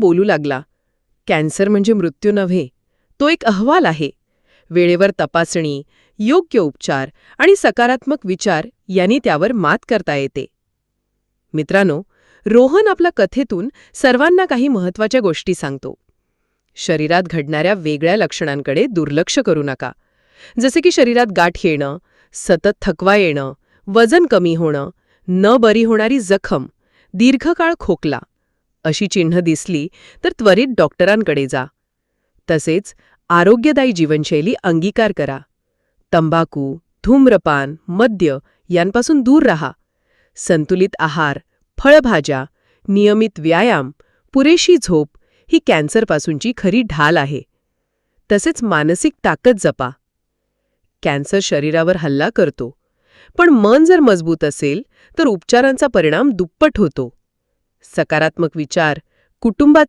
बोलू लागला, कॅन्सर म्हणजे मृत्यू नव्हे, तो एक अहवाल आहे. वेळेवर तपासणी, योग्य उपचार आणि सकारात्मक विचार यांनी त्यावर मात करता येते. मित्रांनो, रोहन आपल्या कथेतून सर्वांना काही महत्त्वाच्या गोष्टी सांगतो. शरीरात घडणाऱ्या वेगळ्या लक्षणांकडे दुर्लक्ष करू नका. जसे की शरीरात गाठ येणं, सतत थकवा येणं, वजन कमी होणं, न बरी होणारी जखम, दीर्घकाळ खोकला अशी चिन्ह दिसली तर त्वरित डॉक्टरांकडे जा. तसेच आरोग्यदायी जीवनशैली अंगीकार करा. तंबाखू, धूम्रपान, मद्य यांपासून दूर राहा. संतुलित आहार, फळभाज्या, नियमित व्यायाम, पुरेशी झोप ही कॅन्सरपासूनची खरी ढाल आहे. तसेच मानसिक ताकद जपा. कॅन्सर शरीरावर हल्ला करतो, पण मन जर मजबूत असेल तर उपचारांचा परिणाम दुप्पट होतो. सकारात्मक विचार, कुटुंबात